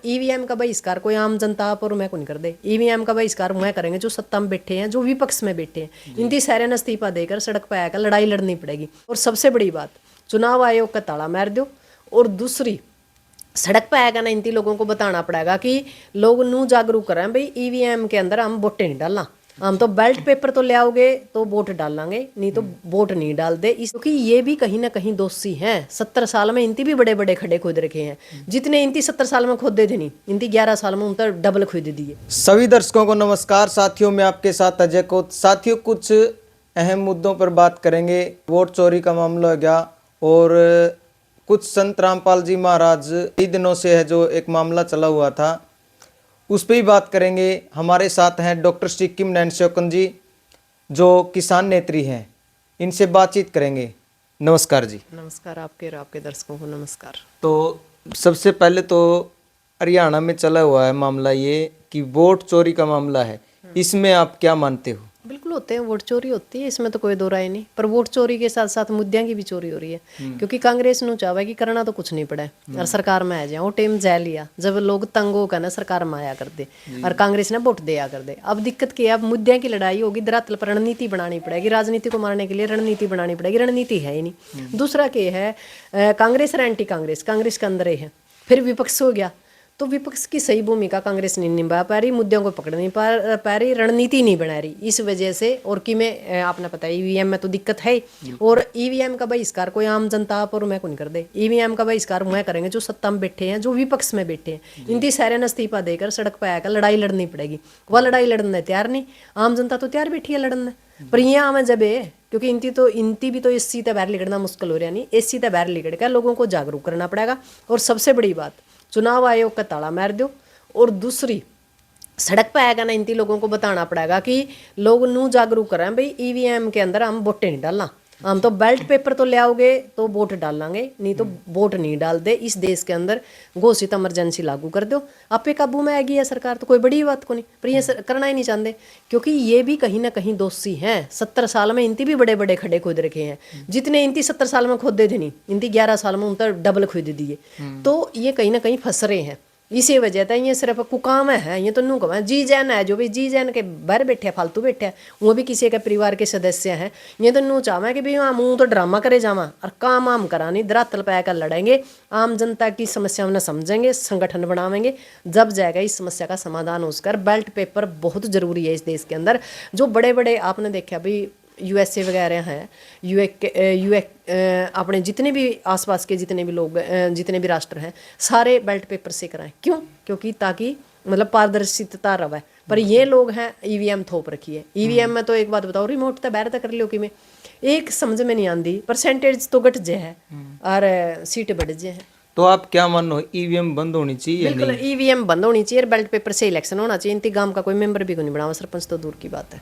EVM का बहिष्कार कोई आम जनता पर मैं कौन कर दे। ईवीएम का बहिष्कार मैं करेंगे जो सत्ता में बैठे हैं, जो विपक्ष में बैठे हैं, इनकी सारे इस्तीफा देकर सड़क पर आकर लड़ाई लड़नी पड़ेगी। और सबसे बड़ी बात, चुनाव आयोग का ताला मार दो। और दूसरी, सड़क पर आएगा ना, इनती लोगों को बताना पड़ेगा कि लोग नू जागरूक करें भाई ईवीएम के अंदर हम वोटें नहीं डालना, हम तो बैलेट पेपर तो ले आओगे तो वोट डालेंगे, नहीं तो वोट नहीं डाल दे। इस क्योंकि ये भी कहीं ना कहीं दोषी हैं। 70 साल में इनती भी बड़े बड़े खड्डे खोद रखे हैं, जितने इनती 70 साल में खोदे थे नहीं, इनती 11 साल में उन तो डबल खोद दिए। सभी दर्शकों को नमस्कार। साथियों, मैं आपके साथ अजय कोत। साथियों, कुछ अहम मुद्दों पर बात करेंगे। वोट चोरी का मामला हो गया और कुछ संत रामपाल जी महाराज कई दिनों से है जो एक मामला चला हुआ था, उस पर ही बात करेंगे। हमारे साथ हैं डॉक्टर सिक्किम नैनस्योकन जी, जो किसान नेत्री हैं। इनसे बातचीत करेंगे। नमस्कार जी। नमस्कार आपके और आपके दर्शकों को नमस्कार। तो सबसे पहले तो हरियाणा में चला हुआ है मामला ये कि वोट चोरी का मामला है, इसमें आप क्या मानते हो? बिल्कुल होते हैं, वोट चोरी होती है, इसमें तो कोई दो राय नहीं। पर वोट चोरी के साथ साथ मुद्दों की भी चोरी हो रही है, क्योंकि कांग्रेस नु चाहे कि करना तो कुछ नहीं पड़ा है और सरकार में आ जाए। वो टाइम जा लिया जब लोग तंग होकर ना सरकार में आया करते और कांग्रेस ने वोट दिया कर दे। अब दिक्कत क्या है, अब मुद्दों की लड़ाई होगी, धरातल पर रणनीति बनानी पड़ेगी। राजनीति को मारने के लिए रणनीति बनानी पड़ेगी, रणनीति है ही नहीं। दूसरा क्या है, कांग्रेस और एंटी कांग्रेस, कांग्रेस के अंदर ही है। फिर विपक्ष हो गया, तो विपक्ष की सही भूमिका कांग्रेस नहीं निभा पा रही, मुद्दों को पकड़ नहीं पा रही, रणनीति नहीं बना रही। इस वजह से और कि में आपने पता है ईवीएम में तो दिक्कत है। और ईवीएम का बहिष्कार कोई आम जनता पर मैं कौन कर दे। ईवीएम का बहिष्कार मैं करेंगे जो सत्ता में बैठे हैं, जो विपक्ष में बैठे हैं, इनकी सारे इस्तीफा देकर सड़क पर आकर लड़ाई लड़नी पड़ेगी। वह लड़ाई लड़ने तैयार नहीं, आम जनता तो तैयार बैठी है लड़ने। पर यहाँ हमें जब है, क्योंकि इनती भी तो इस सीधे बाहर लिखना मुश्किल हो रहा नहीं, इस सीधे बाहर लिखड़ कर लोगों को जागरूक करना पड़ेगा। और सबसे बड़ी बात, चुनाव आयोग का ताला मार दो। और दूसरी, सड़क पर आएगा ना, इनती लोगों को बताना पड़ेगा कि लोग नू जागरूक करें भाई ईवीएम के अंदर हम वोटें नहीं डालना, हम तो बैलेट पेपर तो ले आओगे तो वोट डालेंगे, नहीं तो वोट नहीं डाल दे। इस देश के अंदर घोषित इमरजेंसी लागू कर दो, आपे काबू में आएगी है सरकार, तो कोई बड़ी बात को नहीं। पर ये करना ही नहीं चाहते, क्योंकि ये भी कहीं ना कहीं दोषी हैं। 70 साल में इनती भी बड़े बड़े खड्डे खोद रखे हैं, जितने इनती 70 साल में खोदे थे नहीं, इनती 11 साल में उन तो डबल खोद दिए। तो ये कहीं ना कहीं फंस रहे हैं। इसी वजह से ये सिर्फ कुकाम है, ये तो नू कमा जी जैन है, जो भी जी जैन के बाहर बैठे हैं, फालतू बैठे हैं, वो भी किसी के परिवार के सदस्य हैं। ये तो नू चाहवा कि भाई हाँ मुँह तो ड्रामा करे जावा और काम आम करानी, धरातल पे आकर लड़ेंगे, आम जनता की समस्या उन्हें समझेंगे, संगठन बनावेंगे, जब जाएगा इस समस्या का समाधान होकर। बेल्ट पेपर बहुत जरूरी है इस देश के अंदर। जो बड़े बड़े आपने देखा भाई यूएसए वगैरह हैं, अपने जितने भी आसपास के जितने भी लोग, जितने भी राष्ट्र हैं, सारे बेल्ट पेपर से कराएं। क्यों? क्योंकि ताकि मतलब पारदर्शिता रहे। पर ये लोग हैं ईवीएम थोप रखी है। ईवीएम में तो एक बात बताओ, रिमोट तो बाहर तक कर लो कि में एक समझ में नहीं आती, परसेंटेज तो घट जे है और सीट बढ़ जे है। तो आप क्या मानो, ईवीएम बंद होनी चाहिए या बिल्कुल नहीं? ईवीएम बंद होनी चाहिए और बैलेट पेपर से इलेक्शन होना चाहिए। इनती गांव का कोई मेंबर भी को नहीं बनावा, सरपंच तो दूर की बात है।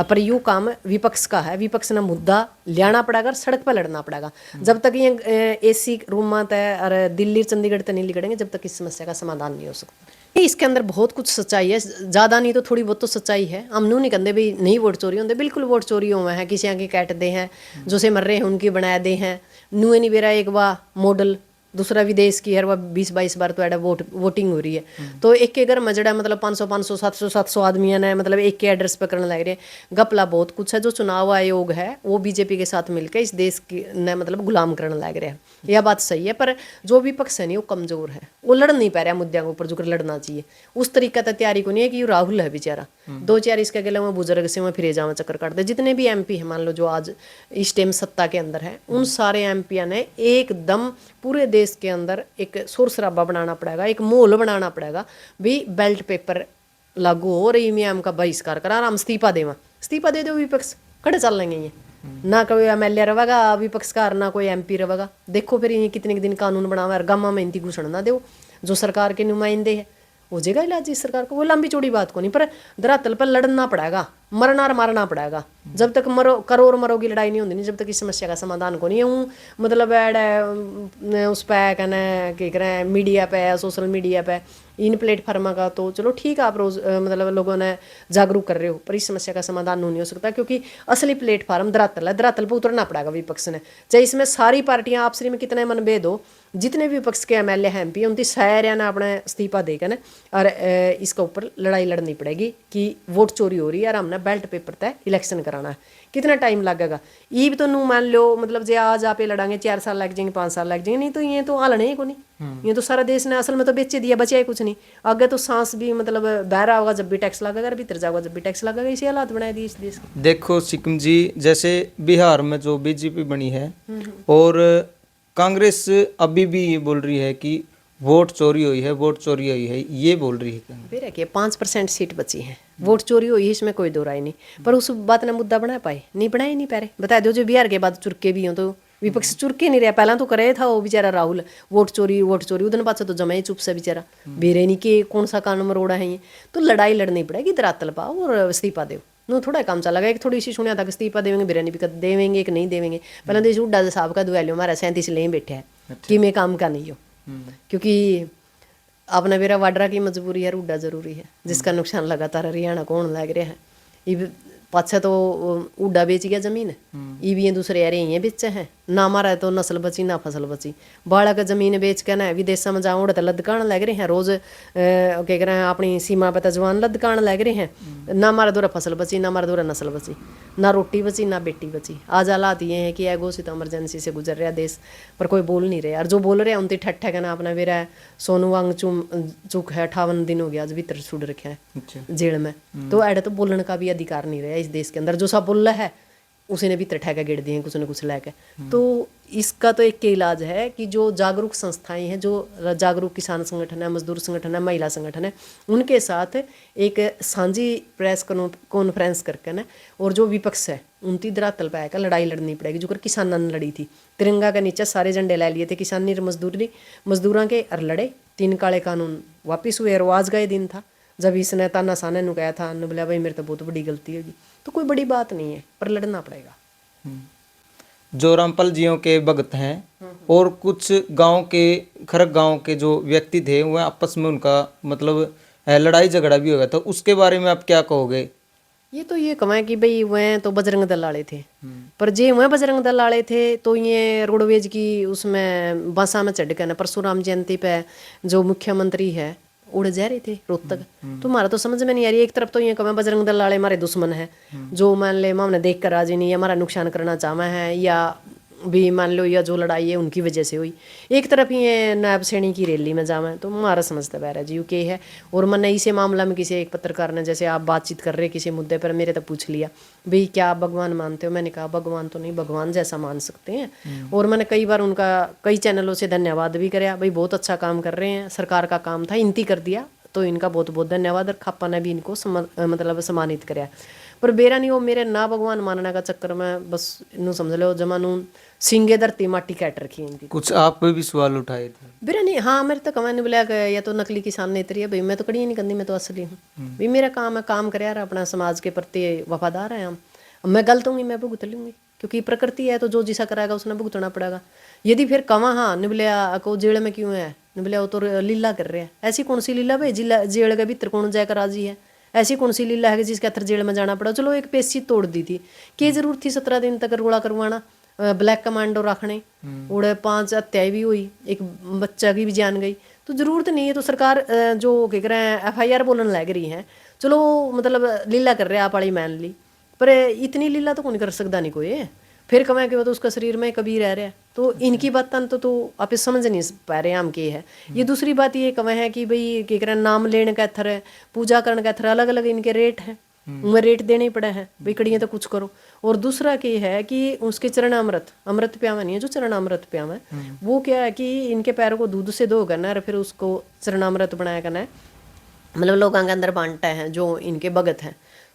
पर यू काम विपक्ष का है, विपक्ष ने मुद्दा लियाना पड़ेगा, सड़क पर लड़ना पड़ेगा। जब तक ये एसी रूम में तय और दिल्ली चंडीगढ़ तक नहीं लिखड़ेंगे, जब तक इस समस्या का समाधान नहीं हो सकता। इसके अंदर बहुत कुछ सच्चाई है, ज़्यादा नहीं तो थोड़ी बहुत तो सच्चाई है। हम नू नहीं कहते भी नहीं वोट चोरी होंगे, बिल्कुल वोट चोरी हुए हैं। किसी की कैट दे हैं, जो से मर रहे हैं उनकी बनाए दे हैं। नू नहीं बेरा एक बार मॉडल, दूसरा विदेश की है, वह 20-22 बार तो एडा वोटिंग हो रही है। तो एक के घर मजड़ा मतलब 500 700 आदमी ने मतलब एक के एड्रेस पर करने लग रहे हैं। गपला बहुत कुछ है। जो चुनाव आयोग है वो बीजेपी के साथ मिलकर इस देश की ने मतलब गुलाम करने लग रहे हैं, यह बात सही है। पर जो विपक्ष है नहीं वो कमजोर है, वो लड़ नहीं पा रहा मुद्दों के ऊपर जो लड़ना चाहिए उस तरीका तो तैयारी को नहीं है। कि राहुल है बेचारा, 2-4 इसके गले में बुजुर्ग से वह फिरे जावा चक्कर काटते। जितने भी एमपी है मान लो जो आज इस टाइम सत्ता के अंदर है, उन सारे एमपी ने एकदम पूरे देश के अंदर एक शोर शराबा बनाना पड़ेगा, एक माहौल बनाना पड़ेगा भी बेल्ट पेपर लागू हो, ईवीएम का बहिष्कार करा, हम इस्तीफा देवा, इस्तीफा दे दो विपक्ष, खड़े चल लेंगे। ये ना कोई एमएलए रहेगा विपक्ष का, ना कोई एमपी रहेगा। देखो फिर ये कितने दिन कानून बनावा, गामा में इनती घुसण ना दो। जो सरकार के नुमाइंदे है हो जाएगा इलाज इस सरकार को, वो लंबी चौड़ी बात को नहीं। पर धरातल पर लड़ना पड़ेगा, मरना और मारना पड़ेगा। जब तक करो और मरो की लड़ाई नहीं होती, नहीं जब तक इस समस्या का समाधान को नहीं है। मतलब उस पर कहना कि करें मीडिया पे, सोशल मीडिया पे, इन प्लेटफार्मा का तो चलो ठीक है, आप रोज मतलब लोगों ने जागरूक कर रहे हो, पर इस समस्या का समाधान नहीं हो सकता। क्योंकि असली प्लेटफार्म धरातल है, धरातल पर उतरना पड़ेगा विपक्ष ने। चाहे इसमें सारी पार्टियां आपस में कितने मनभेद हो, जितने भी विपक्ष के एमएलए हैं एमपी उनकी सारे ने अपना इस्तीफा देकर ना और इसके ऊपर लड़ाई लड़नी पड़ेगी कि वोट चोरी हो रही है और हमने बैल्ट पेपर तय इलेक्शन कराना है। कितना टाइम लगेगा ये भी तो नू मान लो, मतलब जो आज आप लड़ांगे 4 साल लग जाएंगे 5 साल लग जाएंगे, नहीं तो ये तो हलने ही को नहीं। ये तो सारा देश ने असल में तो बेचे दिया, बचा ही कुछ नहीं। आगे तो सांस भी मतलब बहरा होगा जब भी टैक्स लगेगा, भीतर जाओगा जब भी टैक्स लगेगा। इसी हालात बनाए दिए इस देश के। देखो सिक्किम जी, जैसे बिहार में जो बीजेपी बनी है और कांग्रेस अभी भी ये बोल रही है कि वोट चोरी हुई है, वोट चोरी हुई है, ये बोल रही है। फिर है कि 5% सीट बची है, वोट चोरी हुई है, इसमें कोई दो राय नहीं। पर उस बात ने मुद्दा बना पाए नहीं, बनाए नहीं पा रहे। बता दो जो बिहार के बाद चुरके भी हों तो विपक्ष चुरके नहीं रहा। पहला तो करे था वो बेचारा राहुल, वोट चोरी उधर पाछा तो जमा ही चुप से बेचारा बेरे नहीं के कौन सा कानून मरोड़ा है ये। तो लड़ाई लड़नी पड़ेगी, धरातल पाओ और इस्तीफा दो। नो थोड़ा काम चला गया, एक थोड़ी सी सुनिया था कि इस्तीफा देवेंगे, बिरयानी भी देवेंगे कि नहीं देवेंगे। पहले देश उड्डा साहब का दुआ लो, हमारा 37 ले बैठे हैं कि मैं काम का नहीं हो, क्योंकि अपना मेरा वाड्रा की मजबूरी है, उड्डा जरूरी है, जिसका नुकसान लगातार हरियाणा को होने लग रहा है। ये पाछा तो उड्डा बेच गया जमीन, ये भी ये दूसरे यार ये बेचे हैं ना, हमारा तो नस्ल बची ना फसल बची। बाड़ा का जमीन बेच के ना विदेशों में जाऊँ तो लदकान लग रहे हैं, रोज क्या कह रहे हैं अपनी सीमा पर जवान लदकान लग रहे हैं। ना हमारा दूरा फसल बची, ना हमारा दूरा नस्ल बची, ना रोटी बची ना बेटी बची। आज हालात ये हैं कि घोषित इमरजेंसी से गुजर रहा देश, पर कोई बोल नहीं रहे। और जो बोल रहे हैं उनती ठट्ठ है ना अपना मेरा सोनू वांग चुक है, 58 दिन हो गया आज भीतर छुड़ रखा है जेल में। तो ऐड तो बोलने का भी अधिकार नहीं रहा इस देश के अंदर। जो सब बोल रहा है उसी ने भी ठेका गिर दिए कुछ न कुछ लेके। तो इसका तो एक के इलाज है कि जो जागरूक संस्थाएं हैं, जो जागरूक किसान संगठन है, मजदूर संगठन है, महिला संगठन है, उनके साथ एक साझी प्रेस कॉन्फ्रेंस करके ना, और जो विपक्ष है उनकी धरातल पे आकर लड़ाई लड़नी पड़ेगी। जो कर किसानों ने लड़ी थी, तिरंगा के नीचे सारे झंडे ले लिए थे किसानी और मजदूरों के, और लड़े। 3 काले कानून वापिस हुए और आज का दिन था जब इसने ताना साने ने कहा था, बोला भाई मेरे तो बहुत बड़ी गलती होगी। तो कोई बड़ी बात नहीं है, पर लड़ना पड़ेगा। जो रामपाल जियों के भगत हैं और कुछ गांव के खरक गांव के जो व्यक्ति थे वह आपस में उनका मतलब लड़ाई झगड़ा भी हो गया था, उसके बारे में आप क्या कहोगे? ये तो ये कमाए कि भाई वह तो बजरंग दल वाले थे, पर जे वह बजरंग दल वाले थे तो ये रोडवेज की उसमें बसा में चढ़ के ना परशुराम जयंती पे जो मुख्यमंत्री है उड़ जा रहे थे रोहतक। तो हमारा तो समझ में नहीं आ रही। एक तरफ तो ये कमा बजरंग दल वाले हमारे दुश्मन है, जो मान ले हमने देख कर राजी नहीं है, हमारा नुकसान करना चाहते हैं, या भी मान लो या जो लड़ाई है उनकी वजह से हुई। एक तरफ ये नायब सैनी की रैली में जावे तो हमारा समझते बैरा जी के है। और मैंने इसे मामला में किसी एक पत्रकार ने, जैसे आप बातचीत कर रहे किसी मुद्दे पर, मेरे तो पूछ लिया भाई क्या आप भगवान मानते हो? मैंने कहा भगवान तो नहीं, भगवान जैसा मान सकते हैं। और मैंने कई बार उनका कई चैनलों से धन्यवाद भी कराया, भाई बहुत अच्छा काम कर रहे हैं, सरकार का काम था इनती कर दिया, तो इनका बहुत बहुत धन्यवाद। और खापा ने भी इनको मतलब सम्मानित कराया। पर बेरा नहीं, वो मेरे ना भगवान मानने का चक्कर में बस इनू समझ लो जमानू सिंगे धरती माटी काट रखी है इनकी। कुछ आप पे भी सवाल उठाए थे? बेरा नहीं, हाँ मेरे तो कमाने बोला या तो नकली किसान नहीं तरी है भाई, मैं तो कड़ी नहीं करनी, मैं तो असली हूँ भाई। मेरा काम है, काम करे यार, अपना समाज के प्रति वफादार है हम। मैं गलत हूँगी मैं भुगत लूँगी, क्योंकि प्रकृति है, तो जो जिसा कराएगा उसने भुगतना पड़ेगा। यदि फिर कमा हाँ निबलिया को जेल में क्यों है, निबलिया वो तो लीला कर रहे हैं। ऐसी कौन सी लीला भाई जेल के भीतर कौन जाकर राजी है? ऐसी कौन सी लीला है कि जिसके अंदर जेल में जाना पड़ा? चलो एक पेशी तोड़ दी थी, क्या जरूरत थी 17 दिन तक रोड़ा करवाना, ब्लैक कमांडो रखने, उड़े 5 हत्याएं भी हुई, एक बच्चा की भी जान गई। तो जरूरत नहीं है। तो सरकार जो क्या कह रहे हैं FIR बोलने लग रही है, चलो मतलब लीला कर रहे आप वाली मान ली, पर इतनी लीला तो कौन कर सकता नहीं कोई। फिर कमाए के तो उसका शरीर में कभी रह रहा है। तो इनकी बात तो आप समझ नहीं पा रहे हम के है। ये दूसरी बात ये कमा है कि भाई क्या करें, नाम लेने का अथर है, पूजा करने का अथर, अलग अलग इनके रेट हैं, उनमें रेट देने ही पड़े हैं भाई, कड़ियाँ तो कुछ करो। और दूसरा क्या है कि उसके चरण अमृत प्यावा नहीं है, जो चरण अमृत प्यावा है वो क्या है कि इनके पैरों को दूध से धो करना है, फिर उसको चरण अमृत बनाया करना है, मतलब लोगों के अंदर बांटता है जो इनके भगत हैं।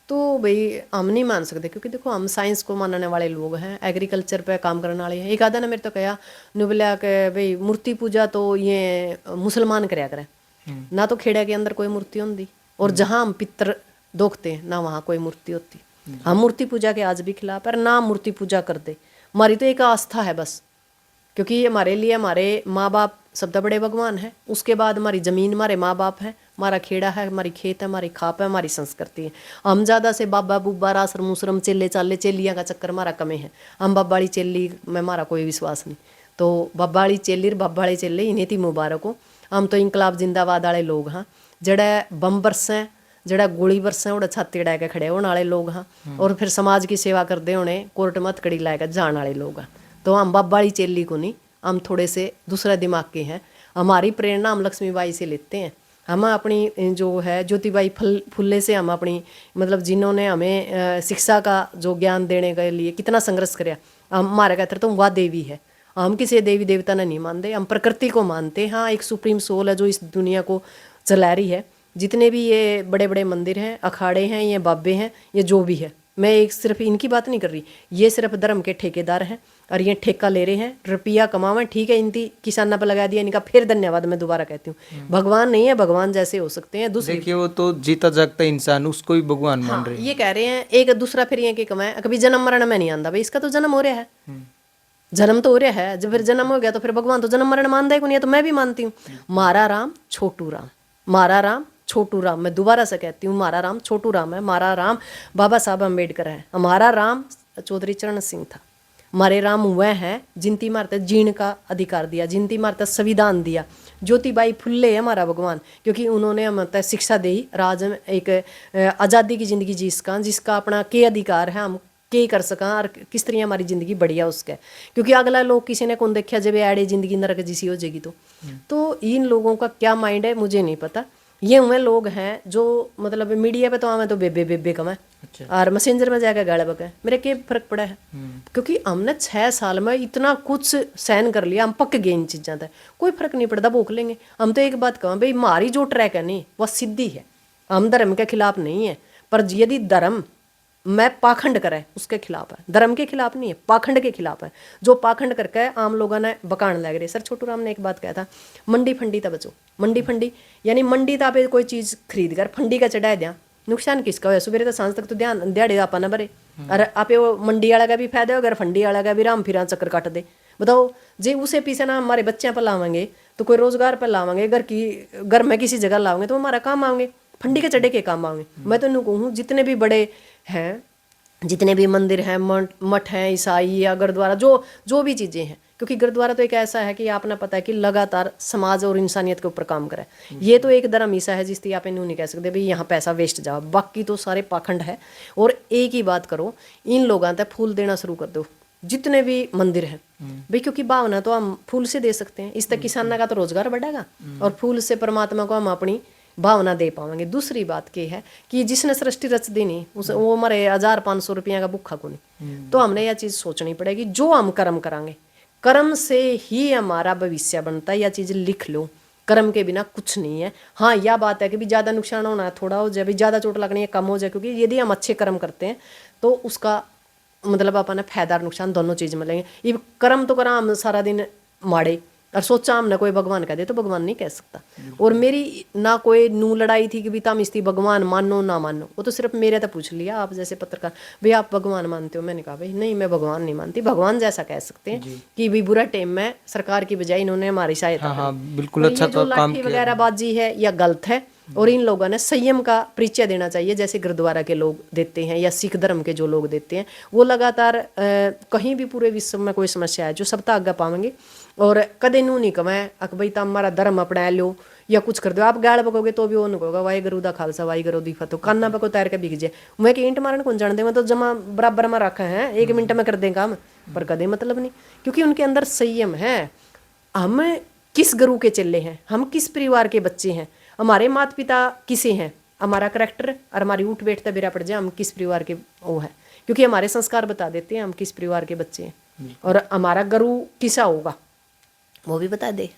तो भाई हम नहीं मान सकते, क्योंकि देखो हम साइंस को मानने वाले लोग हैं, एग्रीकल्चर पे काम करने वाले हैं। एक आधा ने मेरे तो कहा नुबला के भाई मूर्ति पूजा तो ये मुसलमान कराया करें ना, तो खेड़ा के अंदर कोई मूर्ति होती, और जहाँ हम पितर दोखते ना वहाँ कोई मूर्ति होती। हम मूर्ति पूजा के आज भी खिलाफ है, ना मूर्ति पूजा करते। हमारी तो एक आस्था है बस, क्योंकि हमारे लिए हमारे माँ बाप सबसे बड़े भगवान है, उसके बाद हमारी ज़मीन हमारे माँ बाप है, हमारा खेड़ा है, हमारी खेत है, हमारी खाप है, हमारी संस्कृति है। हम ज़्यादा से बाबा बुब्बा रासर मुसरम चेले चाले चेलियाँ का चक्कर हमारा कमे है। हम बाबाड़ी चेली में हमारा कोई विश्वास नहीं। तो बब्बाली चेल्ली बब्बाली चेल्ले इन्हें थी मुबारक हो। हम तो इंकलाब जिंदाबाद वाले लोग हाँ, जड़ा बम बरसें जड़ा गोली बरसें उड़ा छाती डा के खड़े होने वाले लोग हाँ, और फिर समाज की सेवा करते होने कोर्ट मत कड़ी लाएगा जाने वाले लोग हाँ। तो हम बब्बाली चेल्ली को नहीं, हम थोड़े से दूसरा दिमाग के हैं। हमारी प्रेरणा हम लक्ष्मीबाई से लेते हैं। हम अपनी जो है ज्योतिबाई फुल्ले से हम अपनी मतलब जिन्होंने हमें शिक्षा का जो ज्ञान देने के लिए कितना संघर्ष कराया, हमारे कहते तो वह देवी है। हम किसी देवी देवता ने नहीं मानते, हम प्रकृति को मानते हैं। हाँ, एक सुप्रीम सोल है जो इस दुनिया को चला रही है। जितने भी ये बड़े बड़े मंदिर हैं, अखाड़े हैं, ये बाबे हैं, ये जो भी है, मैं एक सिर्फ इनकी बात नहीं कर रही, ये सिर्फ धर्म के ठेकेदार हैं और ये ठेका ले रहे हैं, रुपया कमावें। ठीक है, इनकी किसाना पर लगा दिया, इनका फिर धन्यवाद मैं दोबारा कहती हूँ। भगवान नहीं है, भगवान जैसे हो सकते हैं दूसरे। देखिए वो तो जीता जागता इंसान, उसको ही भगवान मान हाँ, रहे हैं। ये कह रहे हैं एक दूसरा फिर ये कि कमाए कभी जन्म मरण में नहीं आंदा भाई, इसका तो जन्म हो रहा है, जन्म तो हो रहा है। जब फिर जन्म हो गया तो फिर भगवान तो जन्म मरण मानता है को नहीं है, तो मैं भी मानती हूँ। मारा राम छोटू राम, मारा राम छोटू राम, मैं दोबारा से कहती हूँ, मारा राम छोटू राम है, मारा राम बाबा साहब अम्बेडकर है, हमारा राम चौधरी चरण सिंह था। हमारे राम वह हैं जिनती मारते जीण का अधिकार दिया, जिनती मारते संविधान दिया। ज्योतिबाई फुल्ले है हमारा भगवान, क्योंकि उन्होंने हमें शिक्षा दी, राज में एक आज़ादी की ज़िंदगी जी सका, जिसका अपना के अधिकार है, हम के कर सका और किस तरह हमारी ज़िंदगी बढ़िया उसका। क्योंकि अगला लोग किसी ने कौन देखा जब आड़े ज़िंदगी नरक जैसी हो जाएगी। तो इन लोगों का क्या माइंड है मुझे नहीं पता। ये उन्हें लोग हैं जो मतलब मीडिया पे तो हमें तो बेबे बेबे कम है, और मैसेंजर में जाकर गाड़ा बका है, मेरे क्या फर्क पड़ा है। क्योंकि हमने 6 साल में इतना कुछ सहन कर लिया, हम पक गए इन चीज़ों से, कोई फर्क नहीं पड़ता, भोग लेंगे। हम तो एक बात कहूँ भाई, हमारी जो ट्रैक है नहीं वह सीधी है, हम धर्म के खिलाफ नहीं है, पर यदि धर्म मैं पाखंड करे उसके खिलाफ है, धर्म के खिलाफ नहीं है, पाखंड के खिलाफ है। जो पाखंड करके आम लोगों ने बकान लग रहे। सर छोटू राम ने एक बात कहा था, मंडी फंडी था बचो, मंडी फंडी यानी मंडी था पे कोई चीज़ खरीद कर फंडी का चढ़ाए दिया, नुकसान किसका हो? सुबह तो सांझ तक तो ध्यान दिहाड़े आपा ना भरे, अरे आपे वो मंडी वाला का भी फायदा हो, अगर फंडी वाला का भी राम फिर चक्कर काट दे। बताओ जे उसे पीछे ना हमारे बच्चों पर लावेंगे तो कोई रोजगार पर लावेंगे, घर में किसी जगह लावेंगे तो हमारा काम आएंगे, फंडी के चढ़े के काम आएंगे। मैं तो नहीं कहूँ जितने भी बड़े हैं, जितने भी मंदिर हैं, मठ हैं, ईसाई या गुरुद्वारा, जो भी चीज़ें हैं, क्योंकि गुरुद्वारा तो एक ऐसा है कि आपने पता है कि लगातार समाज और इंसानियत के ऊपर काम करे। ये तो एक धर्म ऐसा है जिसकी आप इन्हों नहीं कह सकते भाई यहाँ पैसा वेस्ट जाओ, बाकी तो सारे पाखंड है। और एक ही बात करो, इन लोगों तक फूल देना शुरू कर दो जितने भी मंदिर हैं भाई, क्योंकि भावना तो हम फूल से दे सकते हैं, इस तक किसाना का तो रोजगार बढ़ेगा और फूल से परमात्मा को हम अपनी भावना दे पाएंगे। दूसरी बात ये है कि जिसने सृष्टि रच दी नहीं उस वो हमारे 1500 रुपया का भूखा को नहीं। तो हमने यह चीज़ सोचनी पड़ेगी, जो हम कर्म करांगे कर्म से ही हमारा भविष्य बनता है। यह चीज़ लिख लो, कर्म के बिना कुछ नहीं है। हाँ, यह बात है कि भी ज़्यादा नुकसान होना है, थोड़ा हो जाए, भी ज़्यादा चोट लगनी है, कम हो जाए, क्योंकि यदि हम अच्छे कर्म करते हैं तो उसका मतलब अपन फायदा और नुकसान दोनों चीज़ मिलेंगे। ये कर्म तो करा हम सारा दिन माड़े और सोचा हमने कोई भगवान कह दे तो भगवान नहीं कह सकता। और मेरी ना कोई नू लड़ाई थी कि भी तम इसकी भगवान मानो ना मानो, वो तो सिर्फ मेरे तो पूछ लिया आप जैसे पत्रकार, भाई आप भगवान मानते हो? मैंने कहा भाई नहीं, मैं भगवान नहीं मानती। भगवान जैसा कह सकते हैं कि भी बुरा टाइम में सरकार की बजाय इन्होंने हमारी सहायता हाँ, करी। बिल्कुल अच्छा जो लाठी वगैरह बाजी है या गलत है, और इन लोगों ने संयम का परिचय देना चाहिए, जैसे गुरुद्वारा के लोग देते हैं या सिख धर्म के जो लोग देते हैं। वो लगातार कहीं भी पूरे विश्व में कोई समस्या है जो सब तक आगे पाएंगे, और कदे नू नहीं कमाए अक भाई तुम हमारा धर्म अपना लो या कुछ कर दो। आप गाड़ बकोगे तो भी वो नहीं कहोगा वाई गुरु दा खालसा वाई गुरु दी फतह, काना पको तैर के बिक जाए। मैं कि ईंट मारन कौन जान दे, मैं तो जमा बराबर में रखा है, 1 मिनट में कर दें काम, पर कदे मतलब नहीं, क्योंकि उनके अंदर संयम है। हम किस गुरु के चले हैं, हम किस परिवार के बच्चे हैं, हमारे माता पिता किसे हैं, हमारा करैक्टर और हमारी उठ बैठता बेरा पड़ जाए हम किस परिवार के वो है, क्योंकि हमारे संस्कार बता देते हैं हम किस परिवार के बच्चे हैं, और हमारा गुरु किसा होगा वो भी बता दे।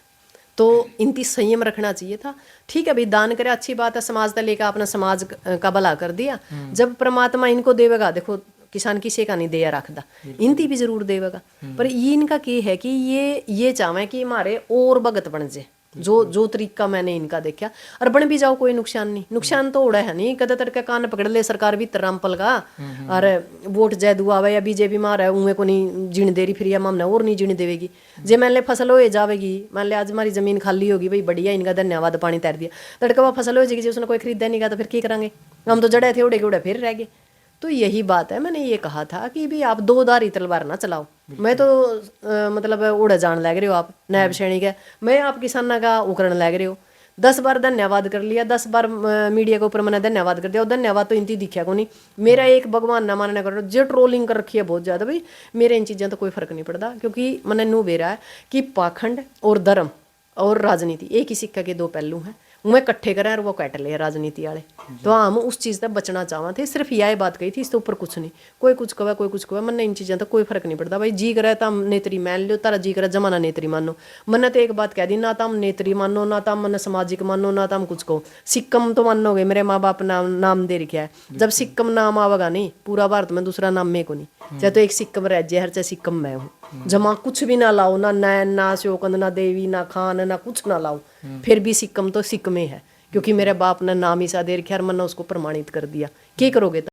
तो इनकी संयम रखना चाहिए था। ठीक है भाई, दान करे अच्छी बात है, समाज का लेकर आपने समाज का भला कर दिया। जब परमात्मा इनको देवेगा, देखो किसान किसी का नहीं दिया रखता, इनती भी जरूर देवेगा, पर इनका क्या है कि ये चाहे कि हमारे और भगत बन जाए, जो तरीका मैंने इनका देखा, और बन भी जाओ कोई नुकसान नहीं। नुकसान तो उड़ा है नहीं, कदे तड़के कान पकड़ ले सरकार भी रामपल का, और वोट जय दुआ आवे या बीजेपी मार है उन्हें को नहीं जीण दे रही, फिर या हमने और नहीं जीण देवेगी। जे मान ले फसल हो जावेगी, मान ले आज हमारी जमीन खाली होगी, भाई बढ़िया इनका धन्यवाद पानी तैर दिया, तड़का वह फसल हो जाएगी, उसने कोई खरीदा नहीं का तो फिर क्या करेंगे, हम तो जड़े थे उड़े के उड़े फिर रह गए। तो यही बात है, मैंने ये कहा था कि भी आप दो धारी तलवार ना चलाओ। मैं तो मतलब उड़ जान लग रहे हो आप, नायब सैनिक है, मैं आप किसाना का उकरण लग रहे हो। 10 बार धन्यवाद कर लिया, 10 बार मीडिया के ऊपर मैंने धन्यवाद कर दिया, और धन्यवाद तो इनती दिखा को नहीं। मेरा एक भगवान ना मानने करो जो ट्रोलिंग कर रखी है बहुत ज्यादा, भाई मेरे इन चीज़ों तो कोई फर्क नहीं पड़ता, क्योंकि मैंने नू बेरा है कि पाखंड और धर्म और राजनीति एक ही सिक्का के दो पहलू हैं, मैं इकट्ठे करें और वो कट ले राजनीति वाले। तो हम उस चीज़ तक बचना चाहते थे, सिर्फ यह बात कही थी, इसके ऊपर कुछ नहीं। कोई कुछ कहे कोई कुछ कहे, मन इन चीज़ों तक कोई फर्क नहीं पड़ता। भाई जी करे तो हम नेत्री मान लो, तारा जी करे जमाना नेत्री मानो। मैंने तो एक बात कह दी, ना तो हम नेत्री मानो, ना तो हम मन सामाजिक मानो, ना तो हम कुछ कहो। सिक्कम तो मानोगे, मेरे माँ बाप नाम दे रखा है, जब सिक्कम नाम आवेगा नहीं पूरा भारत में दूसरा नाम मेरे को नहीं। चाहे तो एक सिक्कम राज्य है, चाहे सिक्कम मैं हूँ। जमा कुछ भी ना लाओ, ना नैन, ना शोकंद, ना देवी, ना खान, ना कुछ ना लाओ, फिर भी सिक्कम तो सिक्कमे है, क्योंकि मेरे बाप ने नाम ईसा दे रखा और मैंने उसको प्रमाणित कर दिया। क्या करोगे?